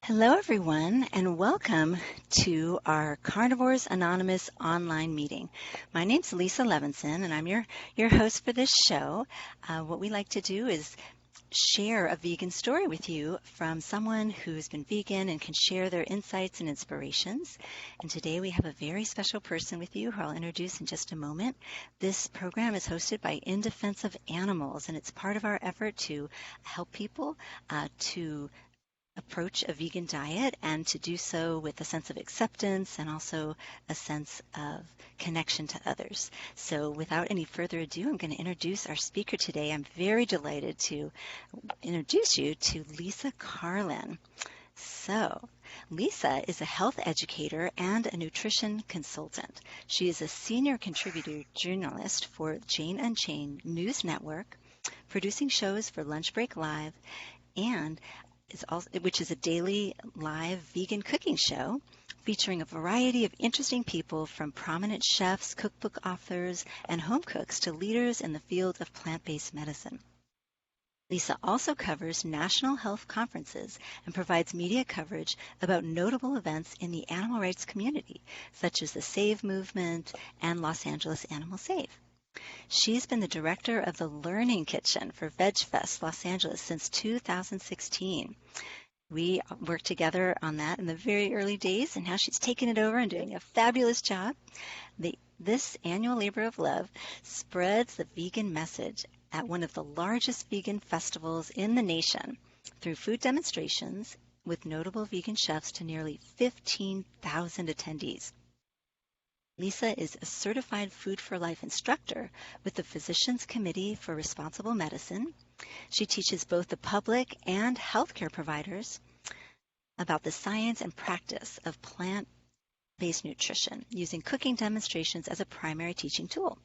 Hello, everyone, and welcome to our Carnivores Anonymous online meeting. My name's Lisa Levinson, and I'm your host for this show. What we like to do is share a vegan story with you from someone who's been vegan and can share their insights and inspirations. And today we have a very special person with you who I'll introduce in just a moment. This program is hosted by In Defense of Animals, and it's part of our effort to help people to approach a vegan diet and to do so with a sense of acceptance and also a sense of connection to others. So without any further ado, I'm going to introduce our speaker today. I'm very delighted to introduce you to Lisa Karlan. So, Lisa is a health educator and a nutrition consultant. She is a senior contributor journalist for JaneUnChained News Network, producing shows for Lunch Break Live and which is a daily live vegan cooking show featuring a variety of interesting people from prominent chefs, cookbook authors, and home cooks to leaders in the field of plant-based medicine. Lisa also covers national health conferences and provides media coverage about notable events in the animal rights community, such as the SAVE movement and Los Angeles Animal Save. She's been the director of the Learning Kitchen for VegFest Los Angeles since 2016. We worked together on that in the very early days, and now she's taken it over and doing a fabulous job. This annual labor of love spreads the vegan message at one of the largest vegan festivals in the nation through food demonstrations with notable vegan chefs to nearly 15,000 attendees. Lisa is a certified Food for Life instructor with the Physicians Committee for Responsible Medicine. She teaches both the public and healthcare providers about the science and practice of plant-based nutrition, using cooking demonstrations as a primary teaching tool.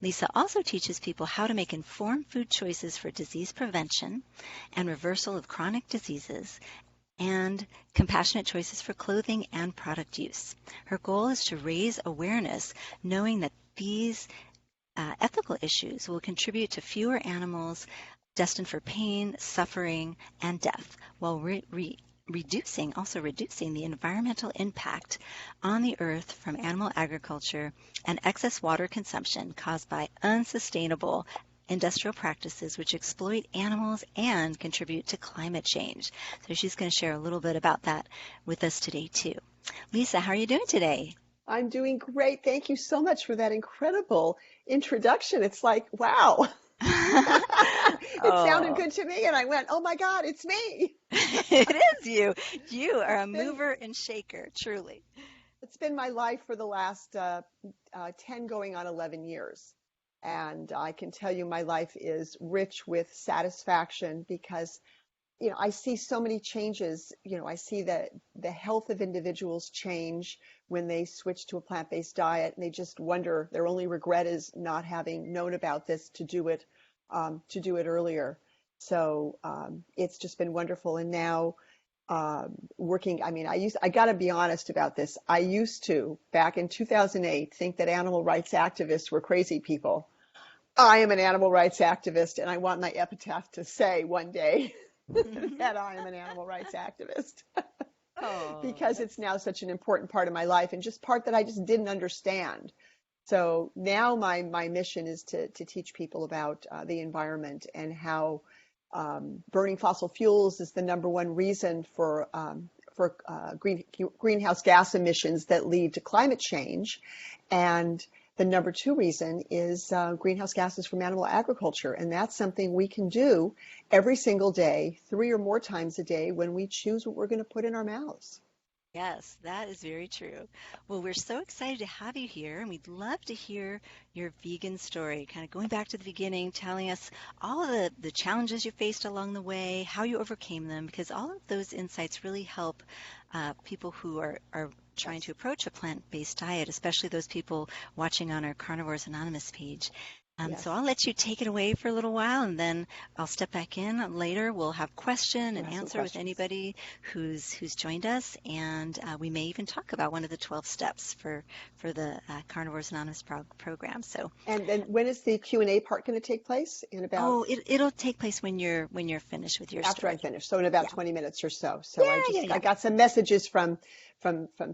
Lisa also teaches people how to make informed food choices for disease prevention and reversal of chronic diseases, and compassionate choices for clothing and product use. Her goal is to raise awareness, knowing that these ethical issues will contribute to fewer animals destined for pain, suffering, and death, while reducing the environmental impact on the earth from animal agriculture and excess water consumption caused by unsustainable industrial practices which exploit animals and contribute to climate change. So she's going to share a little bit about that with us today too. Lisa, how are you doing today? I'm doing great. Thank you so much for that incredible introduction. It's like, wow. It sounded good to me, and I went, oh my God, it's me. It is you. You are a mover and shaker, truly. It's been my life for the last 10 going on 11 years. And I can tell you my life is rich with satisfaction because, I see so many changes. I see that the health of individuals change when they switch to a plant-based diet, and they just wonder, their only regret is not having known about this to do it earlier. So it's just been wonderful. And now working, I got to be honest about this. I used to, back in 2008, think that animal rights activists were crazy people. I am an animal rights activist, and I want my epitaph to say one day that I am an animal rights activist. Because it's now such an important part of my life, and just part that I just didn't understand. So now my mission is to teach people about the environment and how burning fossil fuels is the number one reason for greenhouse gas emissions that lead to climate change, and the number two reason is greenhouse gases from animal agriculture, and that's something we can do every single day, 3 or more times a day, when we choose what we're going to put in our mouths. Yes, that is very true. Well, we're so excited to have you here, and we'd love to hear your vegan story, kind of going back to the beginning, telling us all of the challenges you faced along the way, how you overcame them, because all of those insights really help people who are trying to approach a plant-based diet, especially those people watching on our Carnivores Anonymous page. So Yes. I'll let you take it away for a little while, and then I'll step back in later. We'll have question We'll and have some answer with questions. anybody who's joined us, and we may even talk about one of the 12 steps for the Carnivores Anonymous program. So, And then when is the Q&A part going to take place? In about oh, it'll take place when you're finished with your after story. I'm finished, so in about Yeah, 20 minutes or so. So yeah, I yeah, got some messages from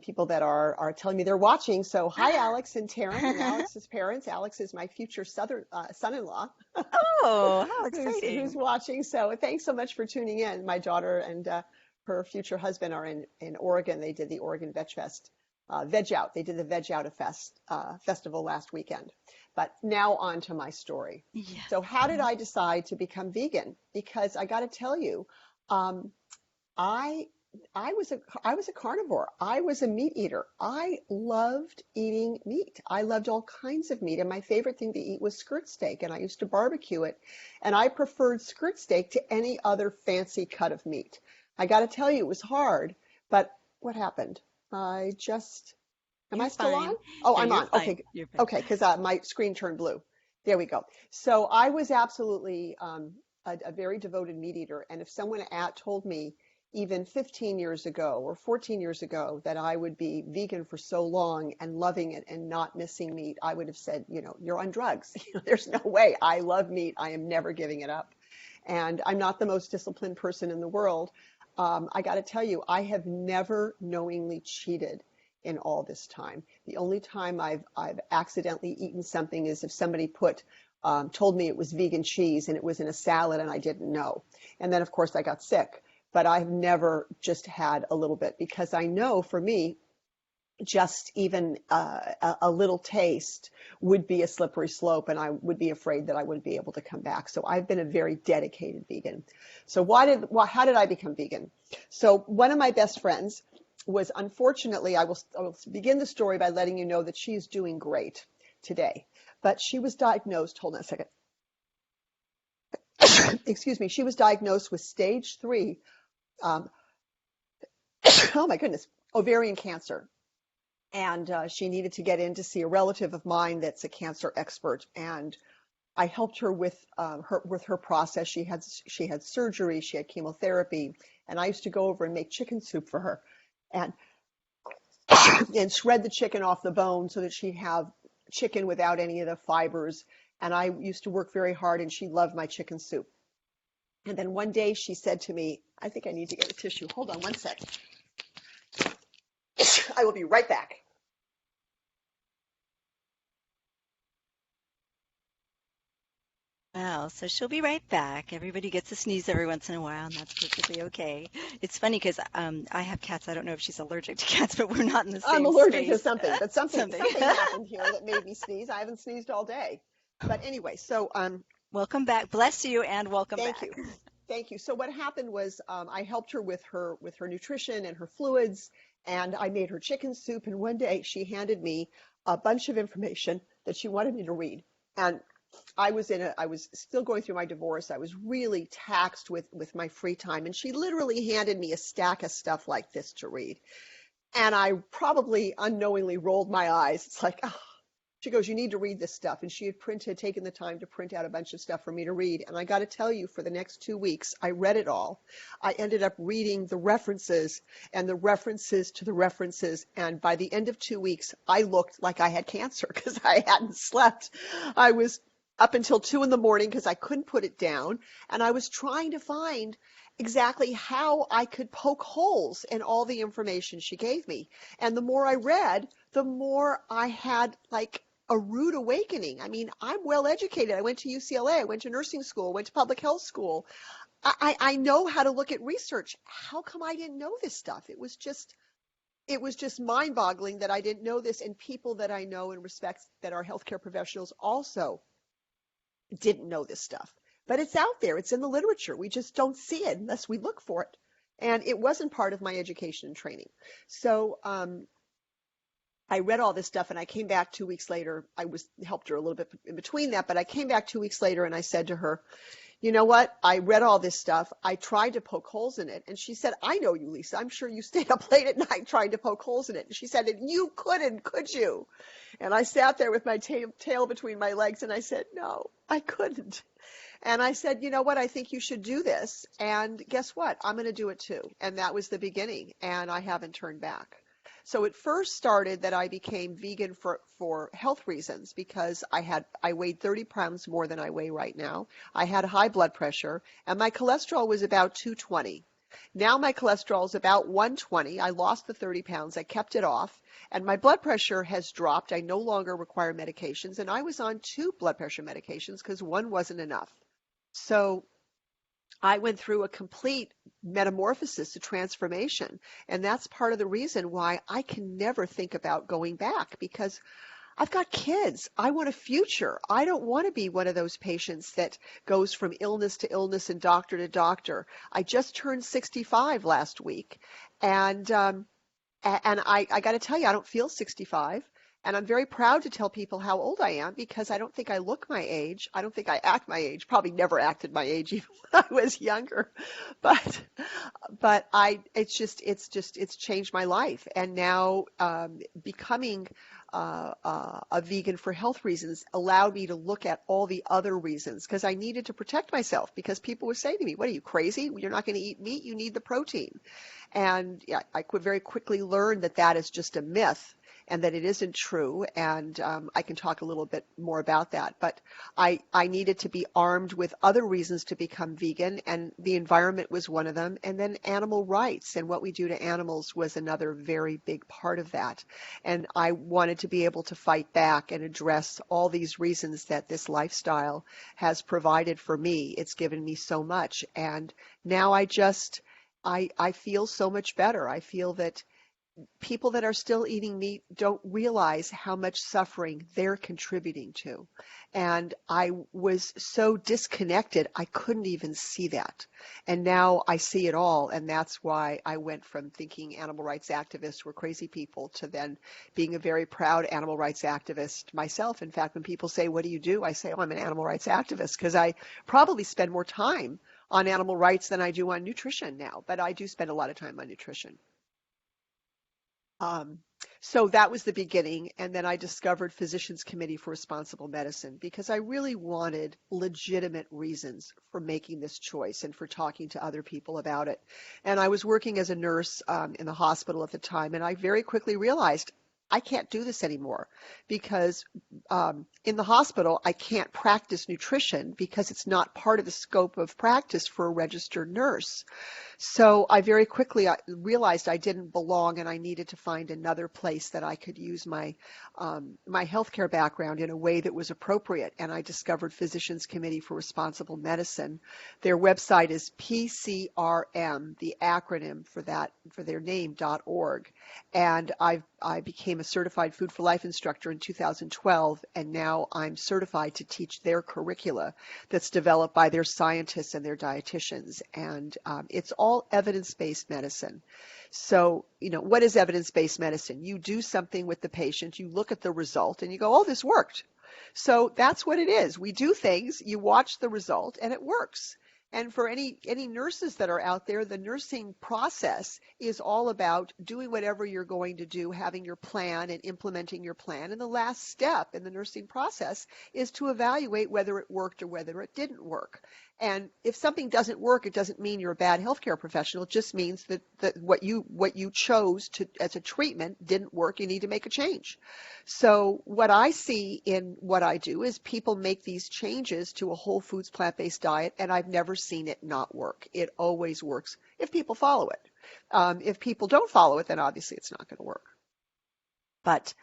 people that are telling me they're watching. So hi, Alex and Taryn, and yeah. Alex's parents. Alex is my future southern son-in-law Oh, how who's exciting! watching. So thanks so much for tuning in. My daughter and her future husband are in Oregon. They did the Oregon Veg Fest, Veg Out. They did the Veg Out festival last weekend. But now on to my story. Yeah. So how did I decide to become vegan? Because I got to tell you, um, I I was a carnivore. I was a meat eater. I loved eating meat. I loved all kinds of meat, and my favorite thing to eat was skirt steak, and I used to barbecue it, and I preferred skirt steak to any other fancy cut of meat. I got to tell you, it was hard, but what happened? I just Am You're I still on? fine. Oh, No, I'm you're on. fine. Okay. You're fine. Okay, because my screen turned blue. There we go. So I was absolutely a very devoted meat eater. And if someone told me even 15 years ago or 14 years ago that I would be vegan for so long and loving it and not missing meat, I would have said, you're on drugs. There's no way. I love meat. I am never giving it up. And I'm not the most disciplined person in the world. I got to tell you, I have never knowingly cheated in all this time. The only time I've accidentally eaten something is if somebody told me it was vegan cheese and it was in a salad and I didn't know. And then of course I got sick. But I've never just had a little bit because I know for me, just even a little taste would be a slippery slope and I would be afraid that I wouldn't be able to come back. So I've been a very dedicated vegan. So how did I become vegan? So one of my best friends was unfortunately, I will begin the story by letting you know that she is doing great today. But she was diagnosed, hold on a second. Excuse me, she was diagnosed with stage 3, um, oh my goodness, ovarian cancer. And she needed to get in to see a relative of mine that's a cancer expert. And I helped her with her process. She had surgery, she had chemotherapy, and I used to go over and make chicken soup for her, and and shred the chicken off the bone so that she'd have chicken without any of the fibers. And I used to work very hard, and she loved my chicken soup. And then one day she said to me, "I think I need to get a tissue. Hold on one second. I will be right back." Wow, so she'll be right back. Everybody gets a sneeze every once in a while, and that's perfectly okay. It's funny because I have cats. I don't know if she's allergic to cats, but we're not in the I'm same allergic to space. something, but Something. something happened here that made me sneeze. I haven't sneezed all day. But anyway, so Welcome back. Bless you and welcome thank you. back. Thank you. So what happened was I helped her with her nutrition and her fluids, and I made her chicken soup. And one day she handed me a bunch of information that she wanted me to read. And I was still going through my divorce. I was really taxed with my free time, and she literally handed me a stack of stuff like this to read. And I probably unknowingly rolled my eyes. It's like, oh. She goes, "You need to read this stuff." And she had taken the time to print out a bunch of stuff for me to read. And I got to tell you, for the next 2 weeks, I read it all. I ended up reading the references and the references to the references. And by the end of 2 weeks, I looked like I had cancer because I hadn't slept. I was up until 2 in the morning because I couldn't put it down. And I was trying to find exactly how I could poke holes in all the information she gave me. And the more I read, the more I had like a rude awakening. I mean, I'm well educated. I went to UCLA, I went to nursing school, went to public health school. I know how to look at research. How come I didn't know this stuff? It was just mind-boggling that I didn't know this, and people that I know and respect that are healthcare professionals also didn't know this stuff. But it's out there. It's in the literature. We just don't see it unless we look for it. And it wasn't part of my education and training. So I read all this stuff, and I came back 2 weeks later. Helped her a little bit in between that, but I came back 2 weeks later and I said to her, you know what? I read all this stuff. I tried to poke holes in it. And she said, I know you, Lisa. I'm sure you stayed up late at night trying to poke holes in it. And she said, and you couldn't, could you? And I sat there with my tail between my legs and I said, no, I couldn't. And I said, you know what? I think you should do this. And guess what? I'm going to do it too. And that was the beginning. And I haven't turned back. So it first started that I became vegan for health reasons because I weighed 30 pounds more than I weigh right now. I had high blood pressure and my cholesterol was about 220. Now my cholesterol is about 120. I lost the 30 pounds. I kept it off and my blood pressure has dropped. I no longer require medications and I was on 2 blood pressure medications because one wasn't enough. So I went through a complete metamorphosis, a transformation, and that's part of the reason why I can never think about going back because I've got kids. I want a future. I don't want to be one of those patients that goes from illness to illness and doctor to doctor. I just turned 65 last week, and I got to tell you, I don't feel 65. And I'm very proud to tell people how old I am because I don't think I look my age. I don't think I act my age. Probably never acted my age even when I was younger. But it's changed my life. And now becoming a vegan for health reasons allowed me to look at all the other reasons because I needed to protect myself because people would say to me, what are you, crazy? You're not going to eat meat. You need the protein. And yeah, I could very quickly learn that that is just a myth and that it isn't true, and I can talk a little bit more about that. But I needed to be armed with other reasons to become vegan, and the environment was one of them, and then animal rights and what we do to animals was another very big part of that. And I wanted to be able to fight back and address all these reasons that this lifestyle has provided for me. It's given me so much, and now I feel so much better. I feel that people that are still eating meat don't realize how much suffering they're contributing to. And I was so disconnected, I couldn't even see that. And now I see it all. And that's why I went from thinking animal rights activists were crazy people to then being a very proud animal rights activist myself. In fact, when people say, what do? I say, oh, I'm an animal rights activist because I probably spend more time on animal rights than I do on nutrition now. But I do spend a lot of time on nutrition. So that was the beginning, and then I discovered Physicians Committee for Responsible Medicine because I really wanted legitimate reasons for making this choice and for talking to other people about it. And I was working as a nurse in the hospital at the time, and I very quickly realized I can't do this anymore because in the hospital I can't practice nutrition because it's not part of the scope of practice for a registered nurse. So I very quickly realized I didn't belong and I needed to find another place that I could use my healthcare background in a way that was appropriate. And I discovered Physicians Committee for Responsible Medicine. Their website is PCRM, the acronym for their name, .org. And I became a certified Food for Life instructor in 2012, and now I'm certified to teach their curricula that's developed by their scientists and their dietitians. And it's all evidence-based medicine. So, what is evidence-based medicine? You do something with the patient, you look at the result, and you go, oh, this worked. So that's what it is. We do things, you watch the result, and it works. And for any nurses that are out there, the nursing process is all about doing whatever you're going to do, having your plan and implementing your plan. And the last step in the nursing process is to evaluate whether it worked or whether it didn't work. And if something doesn't work, it doesn't mean you're a bad healthcare professional. It just means that what you chose to as a treatment didn't work. You need to make a change. So what I see in what I do is people make these changes to a whole foods plant-based diet, and I've never seen it not work. It always works if people follow it. If people don't follow it, then obviously it's not going to work. But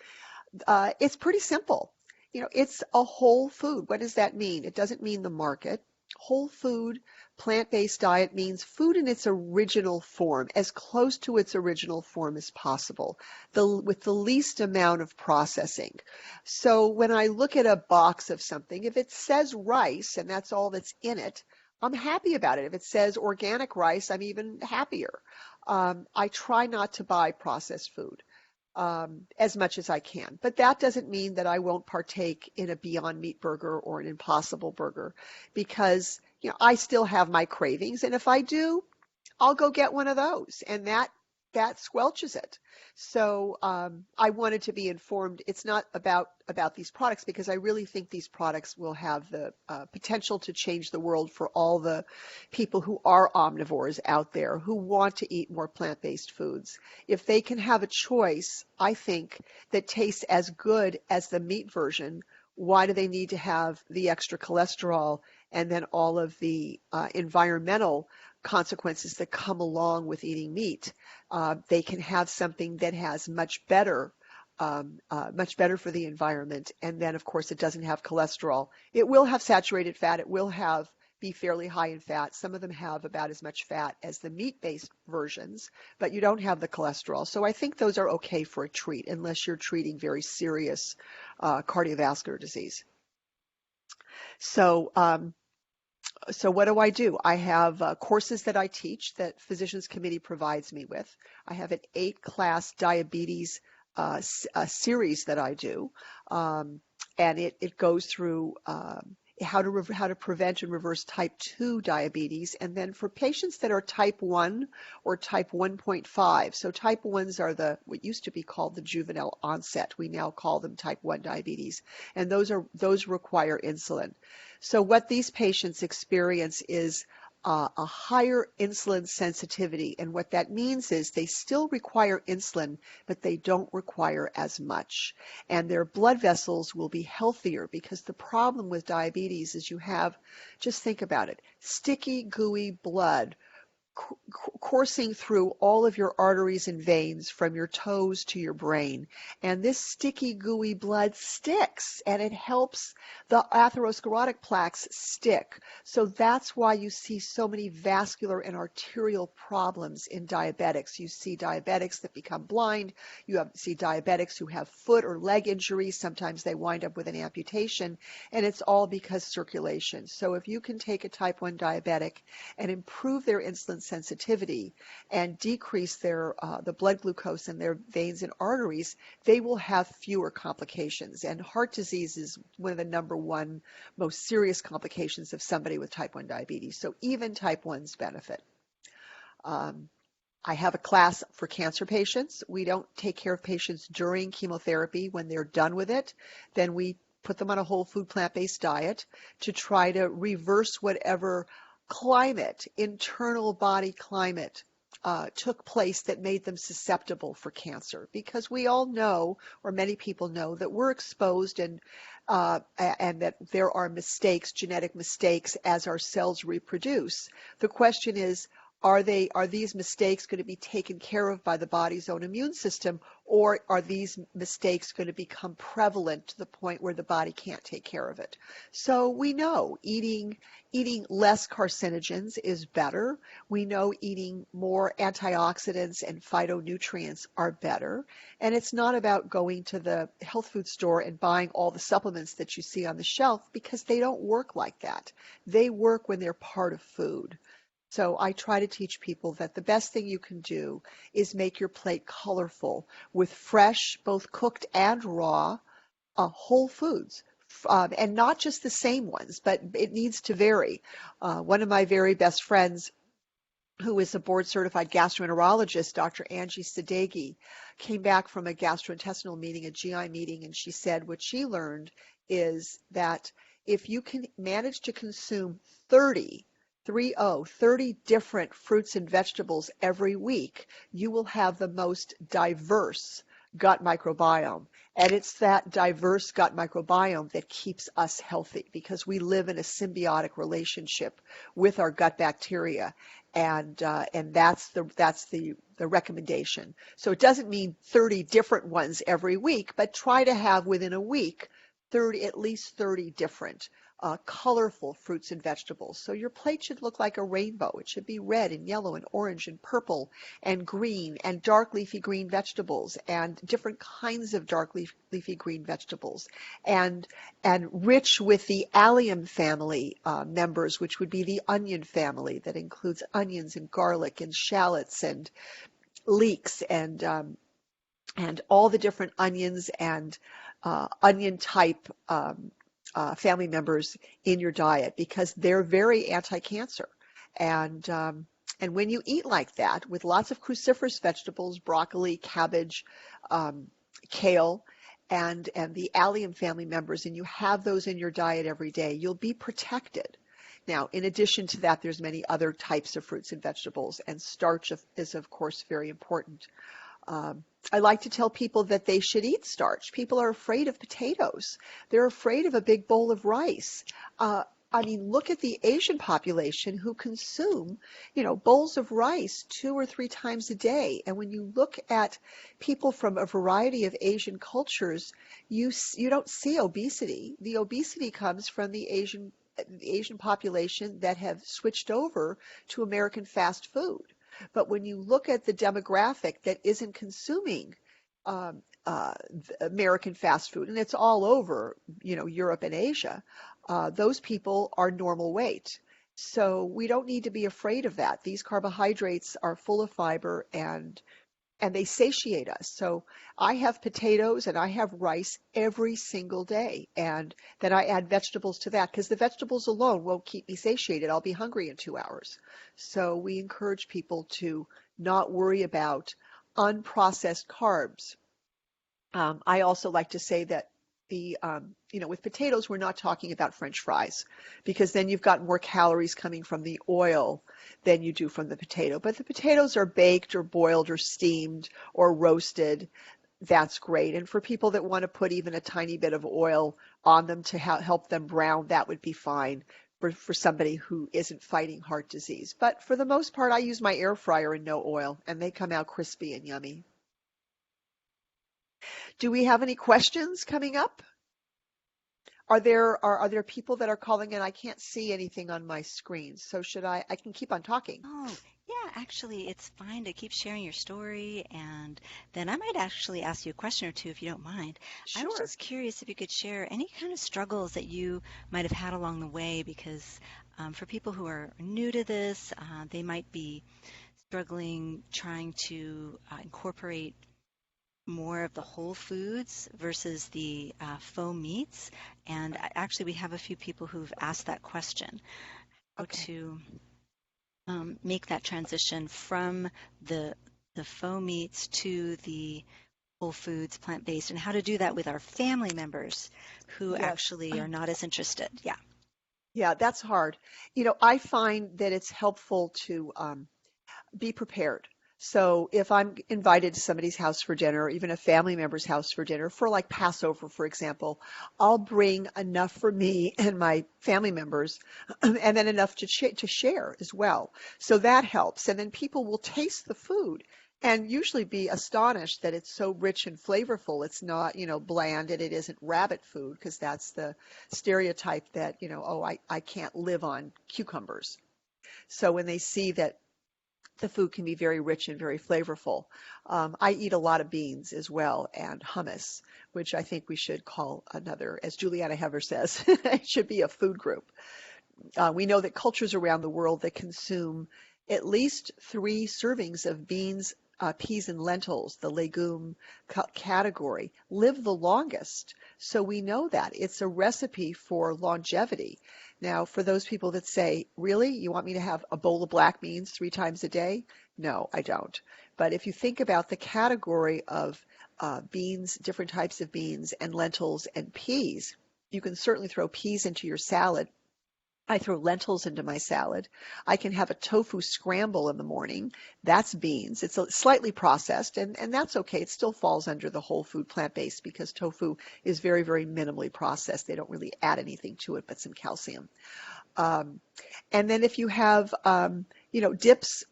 it's pretty simple. It's a whole food. What does that mean? It doesn't mean the market. Whole food, plant-based diet means food in its original form, as close to its original form as possible, with the least amount of processing. So when I look at a box of something, if it says rice and that's all that's in it, I'm happy about it. If it says organic rice, I'm even happier. I try not to buy processed food. As much as I can. But that doesn't mean that I won't partake in a Beyond Meat burger or an Impossible burger because I still have my cravings, and if I do, I'll go get one of those, and that squelches it. So I wanted to be informed. It's not about these products, because I really think these products will have the potential to change the world for all the people who are omnivores out there who want to eat more plant-based foods. If they can have a choice, I think, that tastes as good as the meat version, why do they need to have the extra cholesterol and then all of the environmental consequences that come along with eating meat? They can have something that has much better for the environment, and then of course it doesn't have cholesterol. It will have saturated fat. It will be fairly high in fat. Some of them have about as much fat as the meat-based versions, but you don't have the cholesterol. So I think those are okay for a treat, unless you're treating very serious cardiovascular disease. So what do? I have courses that I teach that Physicians Committee provides me with. I have an 8-class diabetes series that I do, and it goes through how to prevent and reverse type 2 diabetes, and then for patients that are type 1 or type 1.5. So type 1s are what used to be called the juvenile onset. We now call them type 1 diabetes, and those require insulin. So what these patients experience is a higher insulin sensitivity, and what that means is they still require insulin, but they don't require as much, and their blood vessels will be healthier, because the problem with diabetes is just think about it, sticky, gooey blood coursing through all of your arteries and veins from your toes to your brain. And this sticky, gooey blood sticks, and it helps the atherosclerotic plaques stick. So that's why you see so many vascular and arterial problems in diabetics. You see diabetics that become blind. You see diabetics who have foot or leg injuries. Sometimes they wind up with an amputation, and it's all because circulation. So if you can take a type 1 diabetic and improve their insulin sensitivity and decrease the blood glucose in their veins and arteries, they will have fewer complications. And heart disease is one of the number one most serious complications of somebody with type 1 diabetes. So even type 1s benefit. I have a class for cancer patients. We don't take care of patients during chemotherapy. When they're done with it, then we put them on a whole food plant-based diet to try to reverse whatever internal body climate took place that made them susceptible for cancer. Because we all know, or many people know, that we're exposed and that there are genetic mistakes as our cells reproduce. The question is, are these mistakes going to be taken care of by the body's own immune system, or are these mistakes going to become prevalent to the point where the body can't take care of it? So we know eating less carcinogens is better. We know eating more antioxidants and phytonutrients are better. And it's not about going to the health food store and buying all the supplements that you see on the shelf, because they don't work like that. They work when they're part of food. So I try to teach people that the best thing you can do is make your plate colorful with fresh, both cooked and raw, whole foods. And not just the same ones, but it needs to vary. One of my very best friends, who is a board-certified gastroenterologist, Dr. Angie Sadeghi, came back from a gastrointestinal meeting, a GI meeting, and she said what she learned is that if you can manage to consume 30 different fruits and vegetables every week, you will have the most diverse gut microbiome. And it's that diverse gut microbiome that keeps us healthy, because we live in a symbiotic relationship with our gut bacteria. And that's the recommendation. So it doesn't mean 30 different ones every week, but try to have within a week at least 30 different colorful fruits and vegetables. So your plate should look like a rainbow. It should be red and yellow and orange and purple and green and dark leafy green vegetables and different kinds of dark leafy green vegetables, and rich with the allium family members, which would be the onion family that includes onions and garlic and shallots and leeks and all the different onions and onion type family members in your diet because they're very anti-cancer. And when you eat like that with lots of cruciferous vegetables, broccoli, cabbage, kale, and the allium family members, and you have those in your diet every day, you'll be protected. Now, in addition to that, there's many other types of fruits and vegetables, and starch is, of course, very important. I like to tell people that they should eat starch. People are afraid of potatoes. They're afraid of a big bowl of rice. I mean, look at the Asian population who consume, bowls of rice 2 or 3 times a day. And when you look at people from a variety of Asian cultures, you don't see obesity. The obesity comes from the Asian population that have switched over to American fast food. But when you look at the demographic that isn't consuming American fast food, and it's all over, Europe and Asia, those people are normal weight. So we don't need to be afraid of that. These carbohydrates are full of fiber and they satiate us. So I have potatoes and I have rice every single day. And then I add vegetables to that because the vegetables alone won't keep me satiated. I'll be hungry in 2 hours. So we encourage people to not worry about unprocessed carbs. I also like to say that with potatoes, we're not talking about French fries because then you've got more calories coming from the oil than you do from the potato. But the potatoes are baked or boiled or steamed or roasted. That's great. And for people that want to put even a tiny bit of oil on them to help them brown, that would be fine for somebody who isn't fighting heart disease. But for the most part, I use my air fryer and no oil, and they come out crispy and yummy. Do we have any questions coming up? Are there people that are calling in? I can't see anything on my screen, so I can keep on talking. Oh, yeah, actually, it's fine to keep sharing your story, and then I might actually ask you a question or two if you don't mind. I was Sure. just curious if you could share any kind of struggles that you might have had along the way, because for people who are new to this, they might be struggling trying to incorporate more of the whole foods versus the faux meats. And actually, we have a few people who've asked that question, how Okay. to make that transition from the faux meats to the whole foods, plant-based, and how to do that with our family members who Yes. actually are not as interested. Yeah. Yeah, that's hard. I find that it's helpful to be prepared. So if I'm invited to somebody's house for dinner, or even a family member's house for dinner, for like Passover, for example, I'll bring enough for me and my family members, and then enough to share as well. So that helps. And then people will taste the food and usually be astonished that it's so rich and flavorful. It's not, bland, and it isn't rabbit food, because that's the stereotype that, I can't live on cucumbers. So when they see that the food can be very rich and very flavorful. I eat a lot of beans as well, and hummus, which I think we should call another, as Juliana Hever says, it should be a food group. We know that cultures around the world that consume at least 3 servings of beans, peas, and lentils, the legume category, live the longest. So we know that. It's a recipe for longevity. Now, for those people that say, really, you want me to have a bowl of black beans 3 times a day? No, I don't. But if you think about the category of beans, different types of beans, and lentils and peas, you can certainly throw peas into your salad. I throw lentils into my salad. I can have a tofu scramble in the morning. That's beans. It's slightly processed, and that's okay. It still falls under the whole food plant-based because tofu is very, very minimally processed. They don't really add anything to it but some calcium. And then if you have, dips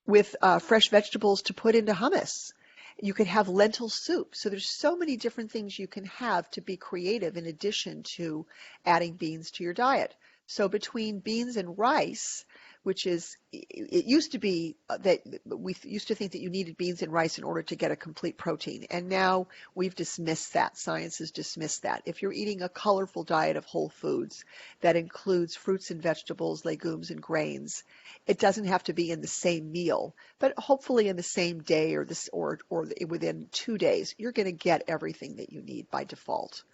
with fresh vegetables to put into hummus, you could have lentil soup. So there's so many different things you can have to be creative in addition to adding beans to your diet. So between beans and rice, which is, it used to be that we used to think that you needed beans and rice in order to get a complete protein. And now we've dismissed that. Science has dismissed that. If you're eating a colorful diet of whole foods that includes fruits and vegetables, legumes and grains, it doesn't have to be in the same meal, but hopefully in the same day or within 2 days, you're going to get everything that you need by default.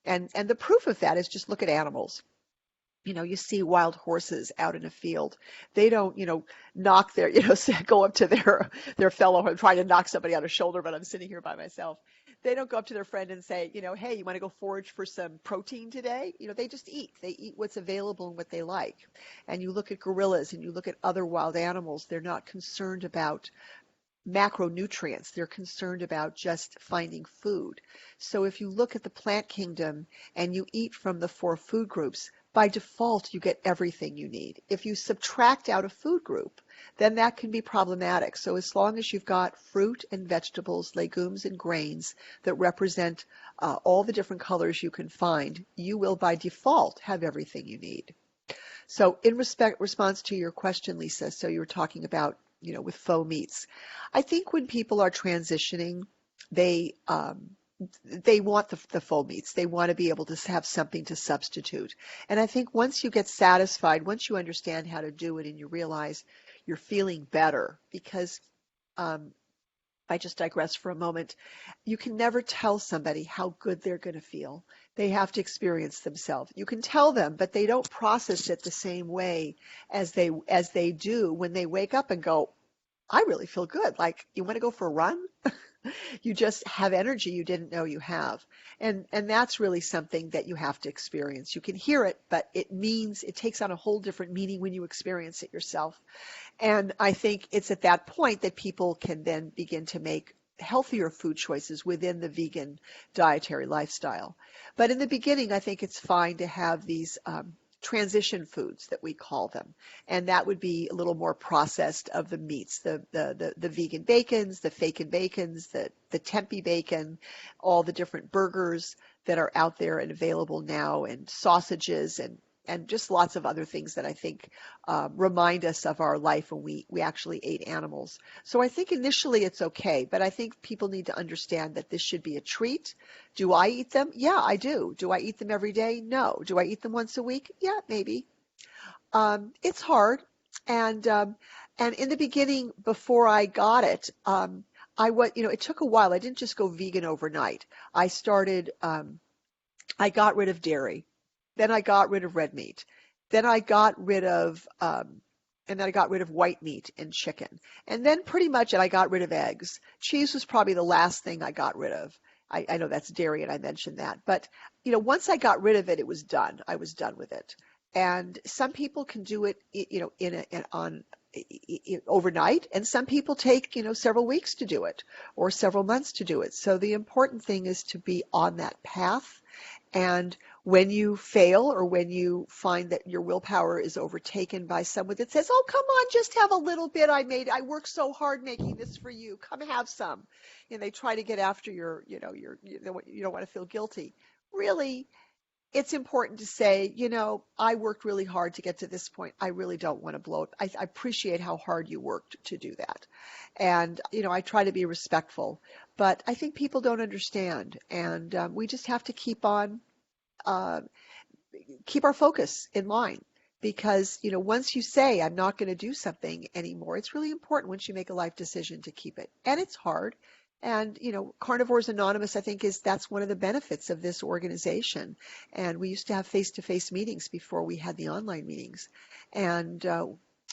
And the proof of that is just look at animals. You see wild horses out in a field. They don't, knock their, go up to their fellow. I'm trying to knock somebody on a shoulder, but I'm sitting here by myself. They don't go up to their friend and say, hey, you want to go forage for some protein today? They just eat. They eat what's available and what they like. And you look at gorillas and you look at other wild animals, they're not concerned about macronutrients. They're concerned about just finding food. So if you look at the plant kingdom and you eat from the 4 food groups, by default, you get everything you need. If you subtract out a food group, then that can be problematic. So as long as you've got fruit and vegetables, legumes and grains that represent all the different colors you can find, you will by default have everything you need. So in response to your question, Lisa, so you were talking about, with faux meats. I think when people are transitioning, they want the faux meats. They want to be able to have something to substitute. And I think once you get satisfied, once you understand how to do it and you realize you're feeling better, because I just digress for a moment, you can never tell somebody how good they're going to feel. They have to experience themselves. You can tell them, but they don't process it the same way as they do when they wake up and go, I really feel good. Like, you want to go for a run? You just have energy you didn't know you have. And that's really something that you have to experience. You can hear it, but it takes on a whole different meaning when you experience it yourself. And I think it's at that point that people can then begin to make healthier food choices within the vegan dietary lifestyle. But in the beginning, I think it's fine to have these transition foods that we call them. And that would be a little more processed of the meats, the vegan bacons, the fakin bacons, the tempeh bacon, all the different burgers that are out there and available now, and sausages and just lots of other things that I think remind us of our life when we actually ate animals. So I think initially it's okay, but I think people need to understand that this should be a treat. Do I eat them? Yeah, I do. Do I eat them every day? No. Do I eat them once a week? Yeah, maybe. It's hard. And in the beginning, before I got it, it took a while. I didn't just go vegan overnight. I got rid of dairy. Then I got rid of red meat. Then I got rid of white meat and chicken. And then I got rid of eggs. Cheese was probably the last thing I got rid of. I know that's dairy, and I mentioned that. But, once I got rid of it, it was done. I was done with it. And some people can do it, overnight, and some people take, several weeks to do it or several months to do it. So the important thing is to be on that path. And when you fail, or when you find that your willpower is overtaken by someone that says, oh, come on, just have a little bit. I worked so hard making this for you. Come have some. And they try to get after you don't want to feel guilty. Really, it's important to say, I worked really hard to get to this point. I really don't want to blow it. I appreciate how hard you worked to do that. And, I try to be respectful. But I think people don't understand. And we just have to keep our focus in line. Because, once you say, I'm not going to do something anymore, it's really important once you make a life decision to keep it. And it's hard. And, Carnivores Anonymous, I think, that's one of the benefits of this organization. And we used to have face-to-face meetings before we had the online meetings. And,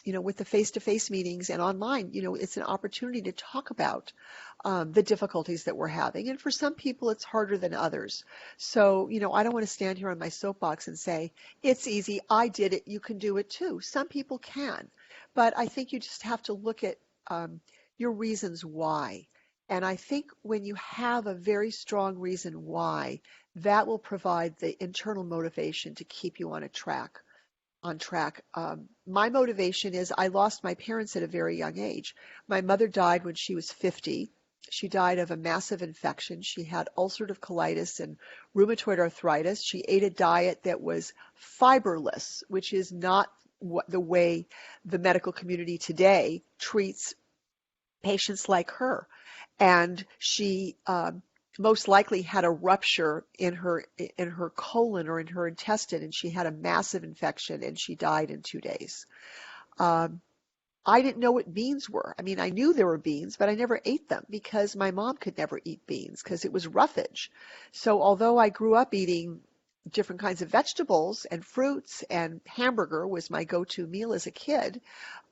with the face-to-face meetings and online, it's an opportunity to talk about the difficulties that we're having. And for some people, it's harder than others. So, I don't want to stand here on my soapbox and say, it's easy, I did it, you can do it too. Some people can. But I think you just have to look at your reasons why. And I think when you have a very strong reason why, that will provide the internal motivation to keep you on track. My motivation is I lost my parents at a very young age. My mother died when she was 50. She died of a massive infection. She had ulcerative colitis and rheumatoid arthritis. She ate a diet that was fiberless, which is not the way the medical community today treats patients like her. And she most likely had a rupture in her colon or in her intestine, and she had a massive infection, and she died in 2 days. I didn't know what beans were. I mean, I knew there were beans, but I never ate them because my mom could never eat beans because it was roughage. So although I grew up eating different kinds of vegetables and fruits, and hamburger was my go-to meal as a kid,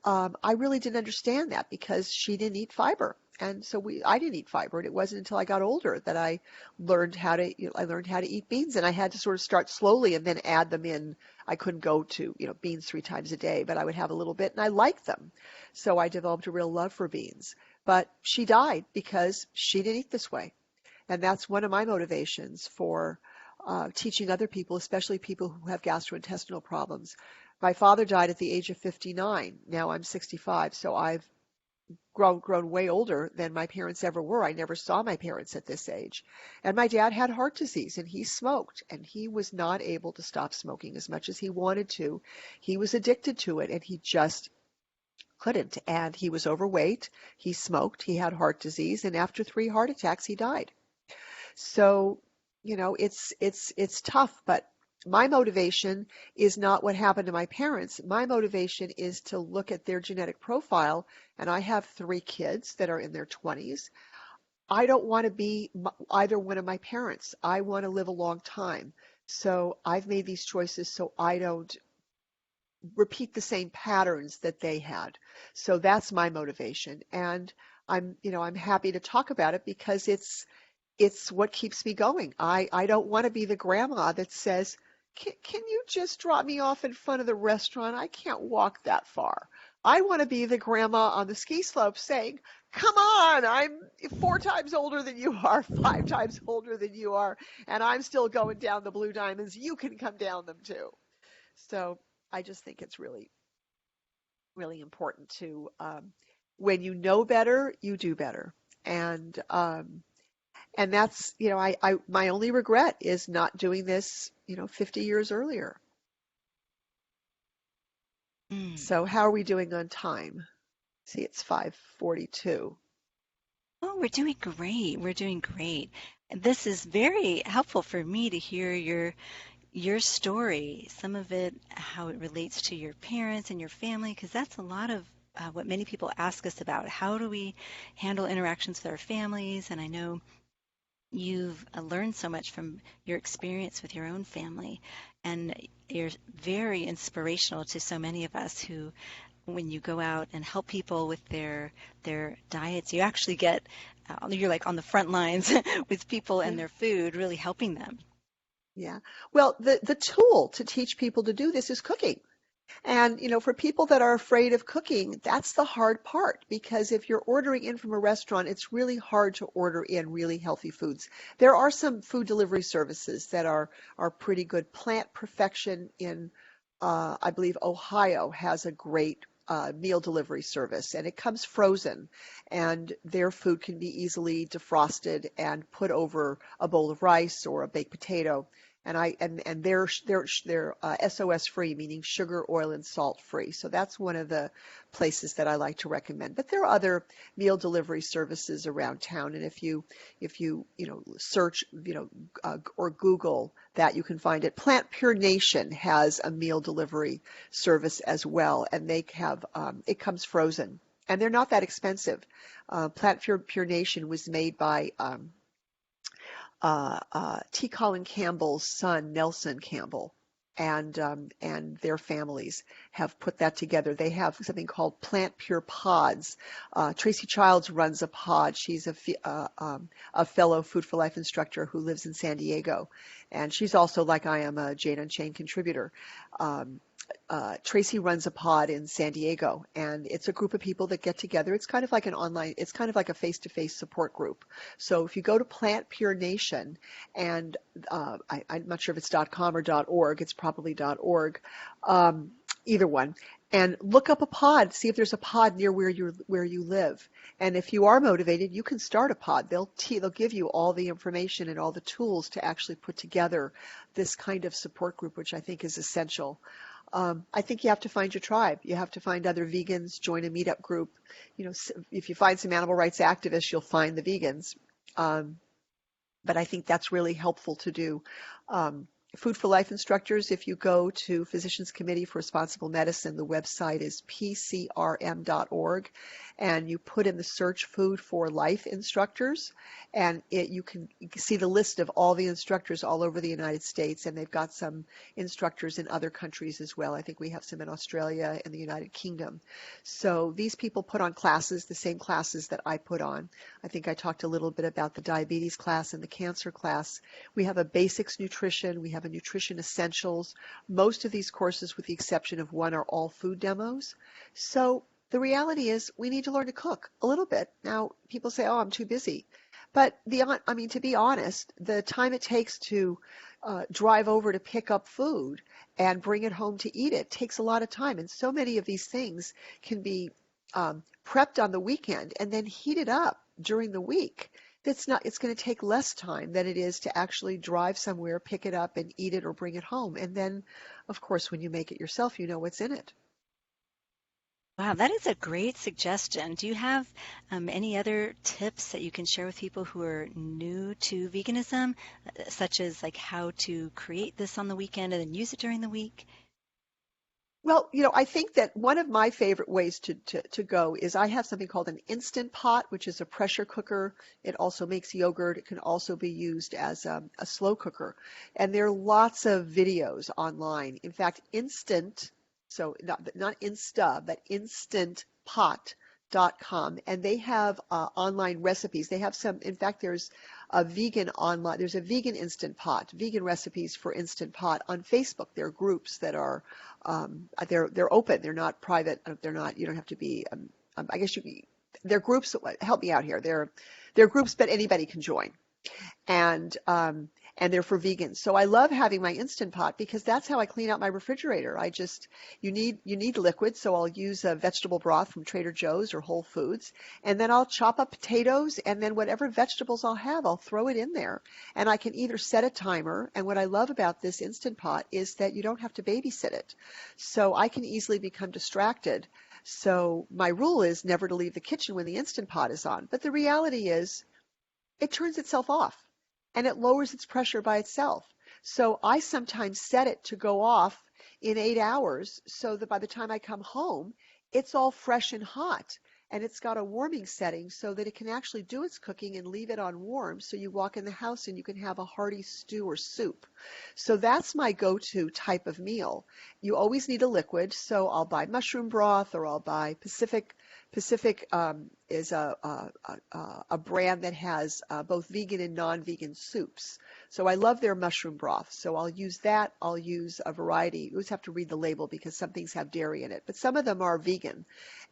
I really didn't understand that because she didn't eat fiber. And so I didn't eat fiber. And it wasn't until I got older that I learned I learned how to eat beans. And I had to sort of start slowly and then add them in. I couldn't go to, beans 3 times a day, but I would have a little bit and I liked them. So I developed a real love for beans. But she died because she didn't eat this way. And that's one of my motivations for teaching other people, especially people who have gastrointestinal problems. My father died at the age of 59. Now I'm 65, so I've grown way older than my parents ever were. I never saw my parents at this age. And my dad had heart disease, and he smoked, and he was not able to stop smoking as much as he wanted to. He was addicted to it, and he just couldn't. And he was overweight. He smoked. He had heart disease, and after 3 heart attacks, he died. So, it's tough, but my motivation is not what happened to my parents. My motivation is to look at their genetic profile, and I have 3 kids that are in their 20s. I don't want to be either one of my parents. I want to live a long time. So I've made these choices so I don't repeat the same patterns that they had. So that's my motivation. And I'm happy to talk about it because it's what keeps me going. I don't want to be the grandma that says, can you just drop me off in front of the restaurant? I can't walk that far. I want to be the grandma on the ski slope saying, come on, I'm 4 times older than you are, 5 times older than you are, and I'm still going down the blue diamonds. You can come down them too. So I just think it's really, really important to, when you know better, you do better. And that's, my only regret is not doing this, 50 years earlier. So how are we doing on time? See, it's 5:42. Oh, we're doing great. We're doing great. This is very helpful for me to hear your story, some of it, how it relates to your parents and your family, because that's a lot of what many people ask us about. How do we handle interactions with our families? And I know you've learned so much from your experience with your own family, and you're very inspirational to so many of us who, when you go out and help people with their diets, you actually get you're like on the front lines with people and Yeah. their food, really helping them. Yeah. Well, the tool to teach people to do this is cooking. And, for people that are afraid of cooking, that's the hard part because if you're ordering in from a restaurant, it's really hard to order in really healthy foods. There are some food delivery services that are pretty good. Plant Perfection in, I believe, Ohio has a great meal delivery service, and it comes frozen, and their food can be easily defrosted and put over a bowl of rice or a baked potato. And they're SOS free, meaning sugar, oil, and salt free. So that's one of the places that I like to recommend. But there are other meal delivery services around town, and if you search or Google that, you can find it. Plant Pure Nation has a meal delivery service as well, and they have it comes frozen, and they're not that expensive. Plant Pure Nation was made by T. Colin Campbell's son, Nelson Campbell, and their families have put that together. They have something called Plant Pure Pods. Tracy Childs runs a pod. She's a fellow Food for Life instructor who lives in San Diego, and she's also, like I am, a JaneUnChained contributor. Tracy runs a pod in San Diego, and it's a group of people that get together. It's kind of like it's kind of like a face-to-face support group. So if you go to Plant Pure Nation, and I'm not sure if it's .com or .org, it's probably .org, either one, and look up a pod, see if there's a pod near where you live. And if you are motivated, you can start a pod. They'll give you all the information and all the tools to actually put together this kind of support group, which I think is essential. I think you have to find your tribe. You have to find other vegans, join a meetup group. If you find some animal rights activists, you'll find the vegans. But I think that's really helpful to do. Food for Life instructors. If you go to Physicians Committee for Responsible Medicine, the website is pcrm.org, and you put in the search Food for Life instructors, and you can see the list of all the instructors all over the United States, and they've got some instructors in other countries as well. I think we have some in Australia and the United Kingdom. So these people put on classes, the same classes that I put on. I think I talked a little bit about the diabetes class and the cancer class. We have a basics nutrition. We have a nutrition essentials. Most of these courses, with the exception of one, are all food demos. So the reality is we need to learn to cook a little bit. Now, people say, oh, I'm too busy. But to be honest, the time it takes to drive over to pick up food and bring it home to eat it takes a lot of time. And so many of these things can be prepped on the weekend and then heated up during the week. It's going to take less time than it is to actually drive somewhere, pick it up, and eat it or bring it home. And then, of course, when you make it yourself, you know what's in it. Wow, that is a great suggestion. Do you have any other tips that you can share with people who are new to veganism, such as like how to create this on the weekend and then use it during the week? Well, I think that one of my favorite ways to go is I have something called an Instant Pot, which is a pressure cooker. It also makes yogurt. It can also be used as a slow cooker. And there are lots of videos online. In fact, so not Insta, but InstantPot.com, and they have online recipes. They have some, in fact, there's a vegan Instant Pot, vegan recipes for Instant Pot on Facebook. There are groups that are, they're open. They're not private. You don't have to be, they're groups, help me out here. They're groups, but anybody can join. And they're for vegans. So I love having my Instant Pot because that's how I clean out my refrigerator. You need liquid, so I'll use a vegetable broth from Trader Joe's or Whole Foods, and then I'll chop up potatoes, and then whatever vegetables I'll have, I'll throw it in there. And I can either set a timer, and what I love about this Instant Pot is that you don't have to babysit it. So I can easily become distracted. So my rule is never to leave the kitchen when the Instant Pot is on. But the reality is it turns itself off, and it lowers its pressure by itself. So I sometimes set it to go off in 8 hours so that by the time I come home, it's all fresh and hot. And it's got a warming setting so that it can actually do its cooking and leave it on warm so you walk in the house and you can have a hearty stew or soup. So that's my go-to type of meal. You always need a liquid, so I'll buy mushroom broth or I'll buy Pacific is a brand that has both vegan and non-vegan soups. So I love their mushroom broth. So I'll use that. I'll use a variety. You always have to read the label because some things have dairy in it, but some of them are vegan.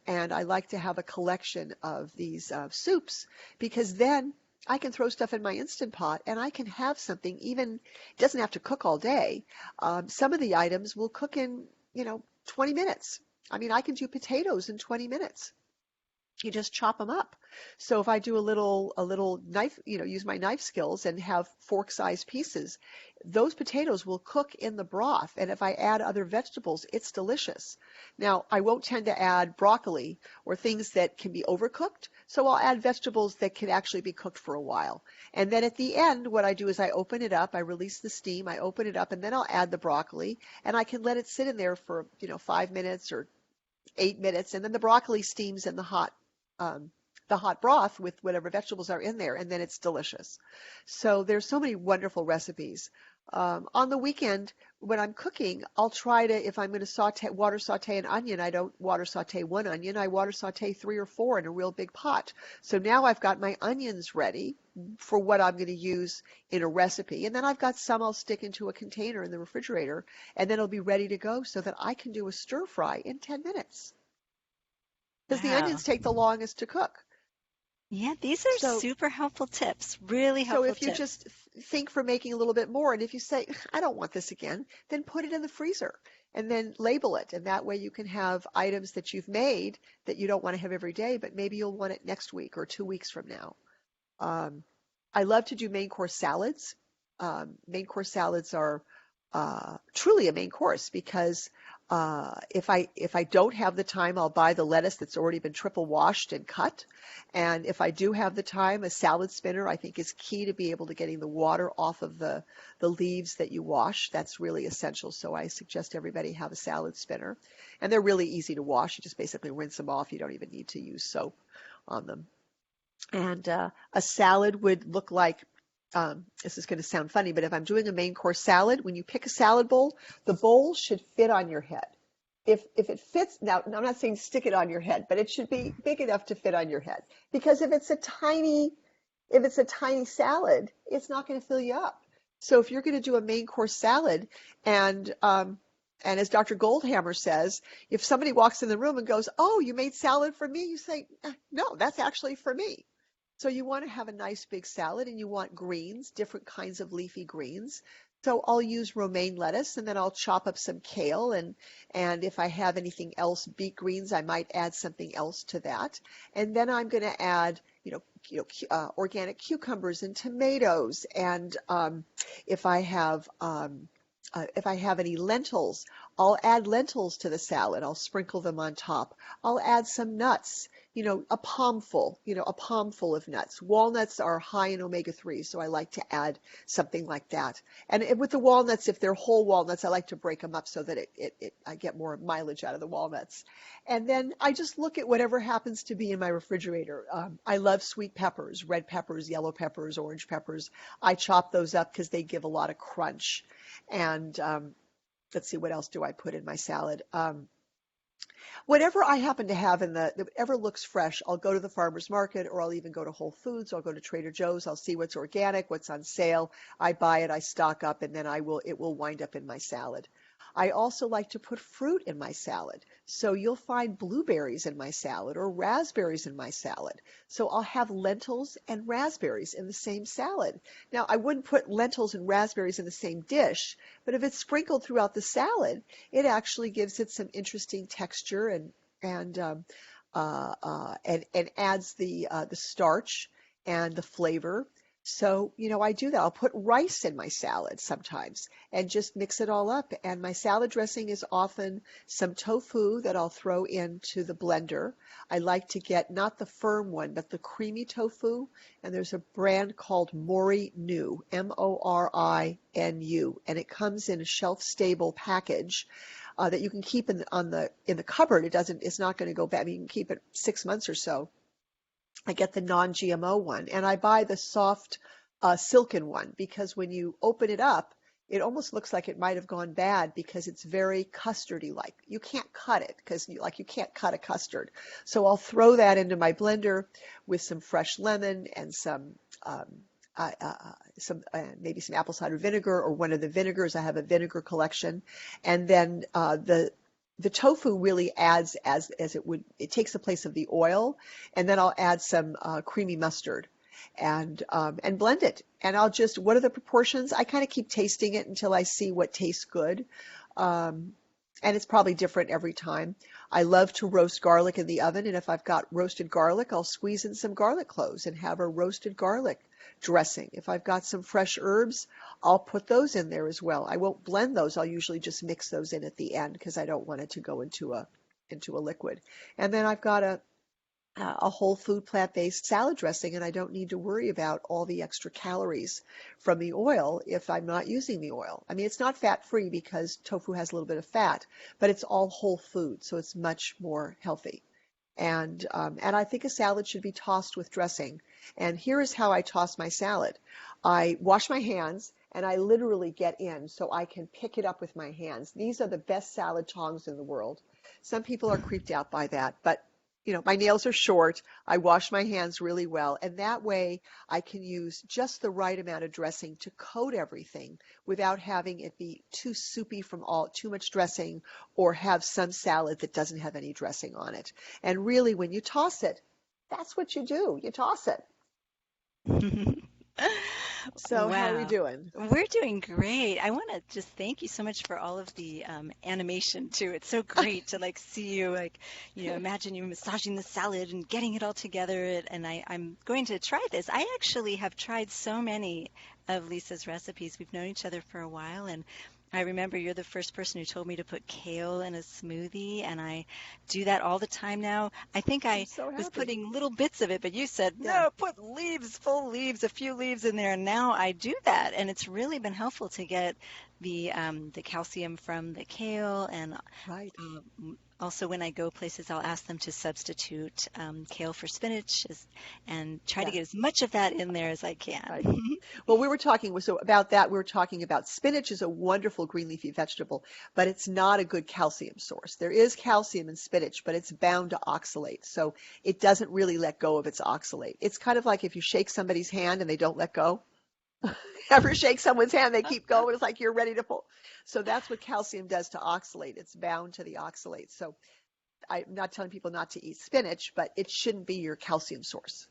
And I like to have a collection of these soups because then I can throw stuff in my Instant Pot and I can have something even, it doesn't have to cook all day. Some of the items will cook in, 20 minutes. I can do potatoes in 20 minutes. You just chop them up. So if I do a little knife, use my knife skills and have fork-sized pieces, those potatoes will cook in the broth. And if I add other vegetables, it's delicious. Now, I won't tend to add broccoli or things that can be overcooked. So I'll add vegetables that can actually be cooked for a while. And then at the end, what I do is I open it up, I release the steam, I open it up, and then I'll add the broccoli. And I can let it sit in there for, 5 minutes or 8 minutes. And then the broccoli steams in the hot broth with whatever vegetables are in there, and then it's delicious. So there's so many wonderful recipes. On the weekend, when I'm cooking, I'll try to, if I'm going to water saute an onion, I don't water saute one onion, I water saute 3 or 4 in a real big pot. So now I've got my onions ready for what I'm going to use in a recipe, and then I've got some I'll stick into a container in the refrigerator, and then it'll be ready to go so that I can do a stir fry in 10 minutes. Because the onions take the longest to cook. Yeah, these are super helpful tips, really helpful tips. So if you just think for making a little bit more, and if you say, I don't want this again, then put it in the freezer and then label it. And that way you can have items that you've made that you don't want to have every day, but maybe you'll want it next week or 2 weeks from now. I love to do main course salads. Main course salads are truly a main course because If I don't have the time, I'll buy the lettuce that's already been triple washed and cut. And if I do have the time, a salad spinner I think is key to be able to getting the water off of the leaves that you wash. That's really essential. So I suggest everybody have a salad spinner. And they're really easy to wash. You just basically rinse them off. You don't even need to use soap on them. And a salad would look like, this is going to sound funny, but if I'm doing a main course salad, when you pick a salad bowl, the bowl should fit on your head. If it fits, now I'm not saying stick it on your head, but it should be big enough to fit on your head. Because if it's a tiny salad, it's not going to fill you up. So if you're going to do a main course salad, and as Dr. Goldhammer says, if somebody walks in the room and goes, "Oh, you made salad for me," you say, "No, that's actually for me." So you want to have a nice big salad, and you want greens, different kinds of leafy greens. So I'll use romaine lettuce, and then I'll chop up some kale, and if I have anything else, beet greens, I might add something else to that. And then I'm going to add, organic cucumbers and tomatoes, and if I have any lentils, I'll add lentils to the salad. I'll sprinkle them on top. I'll add some nuts, a palmful of nuts. Walnuts are high in omega-3, so I like to add something like that. And with the walnuts, if they're whole walnuts, I like to break them up so that I get more mileage out of the walnuts. And then I just look at whatever happens to be in my refrigerator. I love sweet peppers, red peppers, yellow peppers, orange peppers. I chop those up because they give a lot of crunch. And let's see, what else do I put in my salad? Whatever I happen to have whatever looks fresh, I'll go to the farmer's market, or I'll even go to Whole Foods. I'll go to Trader Joe's. I'll see what's organic, what's on sale. I buy it, I stock up, and then it will wind up in my salad. I also like to put fruit in my salad. So you'll find blueberries in my salad or raspberries in my salad. So I'll have lentils and raspberries in the same salad. Now, I wouldn't put lentils and raspberries in the same dish, but if it's sprinkled throughout the salad, it actually gives it some interesting texture and adds the starch and the flavor. So, I do that. I'll put rice in my salad sometimes and just mix it all up. And my salad dressing is often some tofu that I'll throw into the blender. I like to get not the firm one, but the creamy tofu. And there's a brand called Morinu, Morinu, and it comes in a shelf-stable package that you can keep in the cupboard. It's not going to go bad. I mean, you can keep it 6 months or so. I get the non-GMO one, and I buy the soft silken one because when you open it up, it almost looks like it might have gone bad because it's very custardy-like. You can't cut it because you can't cut a custard. So I'll throw that into my blender with some fresh lemon and maybe some apple cider vinegar or one of the vinegars. I have a vinegar collection, and then the tofu really adds it takes the place of the oil, and then I'll add some creamy mustard and blend it. And what are the proportions? I kind of keep tasting it until I see what tastes good. And it's probably different every time. I love to roast garlic in the oven, and if I've got roasted garlic, I'll squeeze in some garlic cloves and have a roasted garlic dressing. If I've got some fresh herbs, I'll put those in there as well. I won't blend those. I'll usually just mix those in at the end because I don't want it to go into a liquid. And then I've got a whole food plant-based salad dressing, and I don't need to worry about all the extra calories from the oil if I'm not using the oil. I mean, it's not fat-free because tofu has a little bit of fat, but it's all whole food, so it's much more healthy. And I think a salad should be tossed with dressing. And here is how I toss my salad. I wash my hands, and I literally get in so I can pick it up with my hands. These are the best salad tongs in the world. Some people are creeped out by that, but my nails are short. I wash my hands really well, and that way I can use just the right amount of dressing to coat everything without having it be too soupy from too much dressing, or have some salad that doesn't have any dressing on it. And really, when you toss it, that's what you do. You toss it. So How are we Wow. doing? We're doing great. I want to just thank you so much for all of the animation too. It's so great to see you imagine you massaging the salad and getting it all together. And I'm going to try this. I actually have tried so many of Lisa's recipes. We've known each other for a while, and I remember you're the first person who told me to put kale in a smoothie, and I do that all the time now. I think I'm I so was happy. putting little bits of it, but you said, Yeah, no, put leaves, full leaves, a few leaves in there. And now I do that, and it's really been helpful to get the calcium from the kale, and right. also when I go places, I'll ask them to substitute kale for spinach and try to Yeah, get as much of that in there as I can. right. Well, we were talking so about that. We were talking about spinach is a wonderful green leafy vegetable, but it's not a good calcium source. There is calcium in spinach, but it's bound to oxalate, so it doesn't really let go of its oxalate. It's kind of like if you shake somebody's hand and they don't let go. Ever shake someone's hand, they keep going. It's like you're ready to pull. So that's what calcium does to oxalate. It's bound to the oxalate. So I'm not telling people not to eat spinach, but it shouldn't be your calcium source.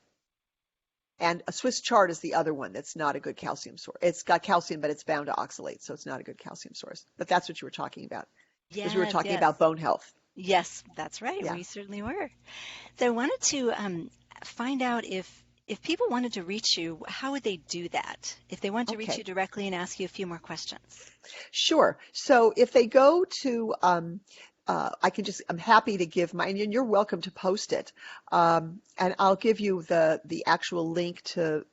And a Swiss chard is the other one that's not a good calcium source. It's got calcium, but it's bound to oxalate, so it's not a good calcium source. But that's what you were talking about, because we were Yes, talking yes. about bone health. Yes, that's right. Yeah. We certainly were. So I wanted to find out if people wanted to reach you, how would they do that? If they want to reach you Okay. directly and ask you a few more questions. Sure. So if they go to, I'm happy to give mine, and you're welcome to post it. And I'll give you the actual link to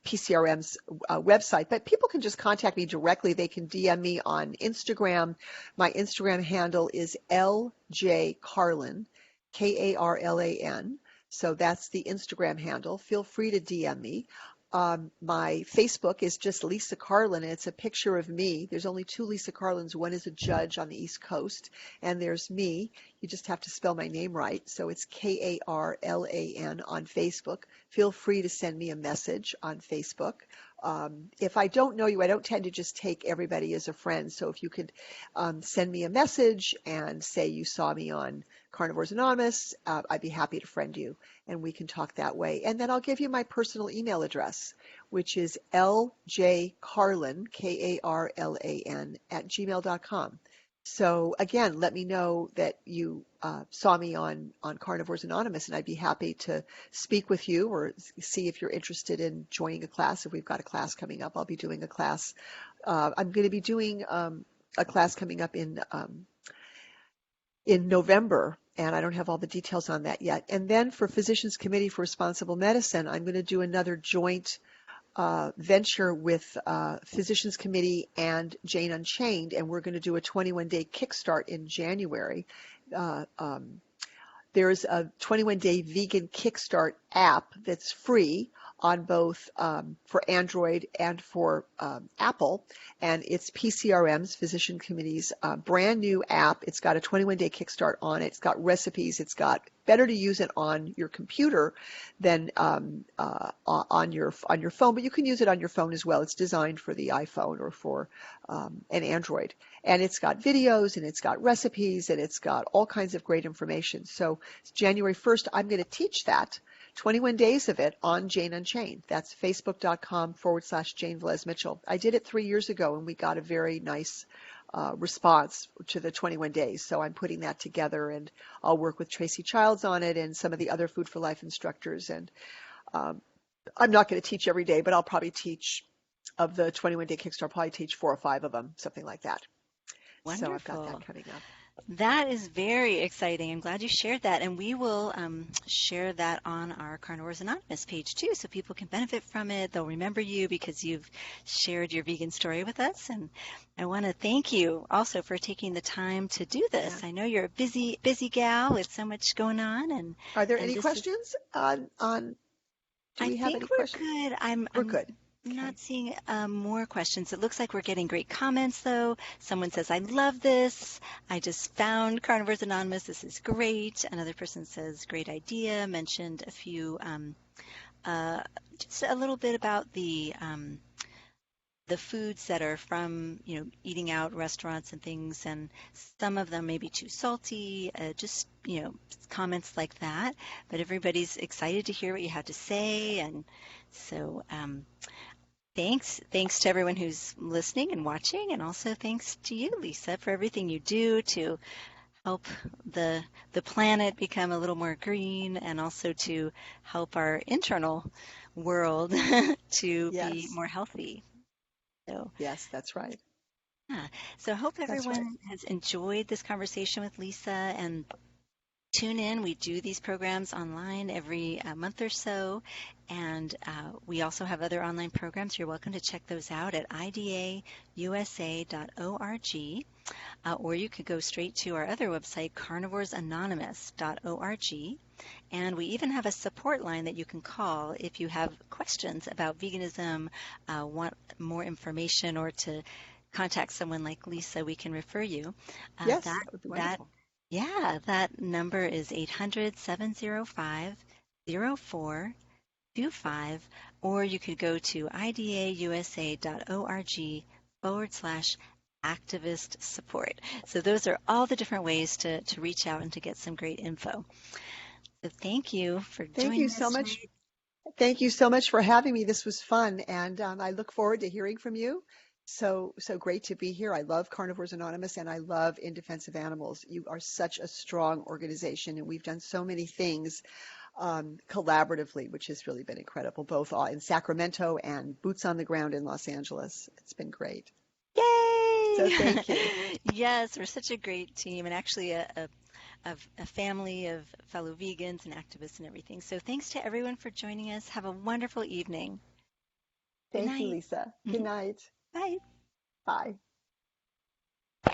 PCRM's website, but people can just contact me directly. They can DM me on Instagram. My Instagram handle is LJ Karlan, Karlan. So that's the Instagram handle. Feel free to DM me. My Facebook is just Lisa Karlan, and it's a picture of me. There's only two Lisa Karlans. One is a judge on the East Coast, and there's me. You just have to spell my name right. So it's Karlan on Facebook. Feel free to send me a message on Facebook. If I don't know you, I don't tend to just take everybody as a friend. So if you could send me a message and say you saw me on Carnivores Anonymous, I'd be happy to friend you, and we can talk that way. And then I'll give you my personal email address, which is ljkarlan, Karlan, @gmail.com. So again, let me know that you saw me on Carnivores Anonymous, and I'd be happy to speak with you or see if you're interested in joining a class. If we've got a class coming up, I'll be doing a class. I'm going to be doing a class coming up in November, and I don't have all the details on that yet. And then for Physicians Committee for Responsible Medicine, I'm going to do another joint venture with Physicians Committee and JaneUnChained, and we're going to do a 21-day kickstart in January. Uh, um, there's a 21-day Vegan Kickstart app that's free on both for Android and for Apple, and it's PCRM's Physician Committee's brand new app. It's got a 21-day kickstart on it. It's got recipes. It's got better to use it on your computer than on your phone, but you can use it on your phone as well. It's designed for the iPhone or for an Android, and it's got videos and it's got recipes and it's got all kinds of great information. So January 1st, I'm going to teach that. 21 days of it on JaneUnChained. That's facebook.com/Jane Velez Mitchell. I did it 3 years ago, and we got a very nice response to the 21 days. So I'm putting that together, and I'll work with Tracy Childs on it and some of the other Food for Life instructors. And I'm not going to teach every day, but I'll probably teach, of the 21-day Kickstart, I'll probably teach 4 or 5 of them, something like that. So I've got that Wonderful. coming up. That is very exciting. I'm glad you shared that. And we will share that on our Carnivores Anonymous page too, so people can benefit from it. They'll remember you because you've shared your vegan story with us. And I want to thank you also for taking the time to do Yeah. this. I know you're a busy gal with so much going on. Are there And any this is, questions do I we have think any we're questions? good. We're I'm good. Okay. not seeing more questions. It looks like we're getting great comments, though. Someone says, I love this. I just found Carnivores Anonymous. This is great. Another person says, great idea. Mentioned a few, uh, just a little bit about the foods that are from, eating out restaurants and things, and some of them may be too salty, just, comments like that. But everybody's excited to hear what you had to say. And so, thanks to everyone who's listening and watching, and also thanks to you, Lisa, for everything you do to help the the planet become a little more green, and also to help our internal world to be Yes. more healthy. So Yes, that's right. Yeah. So I hope That's right. everyone has enjoyed this conversation with Lisa, and tune in. We do these programs online every month or so, and we also have other online programs. You're welcome to check those out at idausa.org, or you could go straight to our other website, carnivoresanonymous.org. And we even have a support line that you can call if you have questions about veganism, want more information, or to contact someone like Lisa, we can refer you. Yes, That that would be that wonderful. yeah, that number is 800-705-0425, or you could go to idausa.org/activist support. So those are all the different ways to reach out and to get some great info. So thank you for Thank you joining so us much. today. Thank you so much for having me. This was fun, and I look forward to hearing from you. So great to be here. I love Carnivores Anonymous, and I love In Defense of Animals. You are such a strong organization, and we've done so many things collaboratively, which has really been incredible, both in Sacramento and boots on the ground in Los Angeles. It's been great. So Yay! thank you. Yes, we're such a great team, and actually a family of fellow vegans and activists and everything. So thanks to everyone for joining us. Have a wonderful evening. Good Thank you, night. Lisa. Good night. Bye. Bye.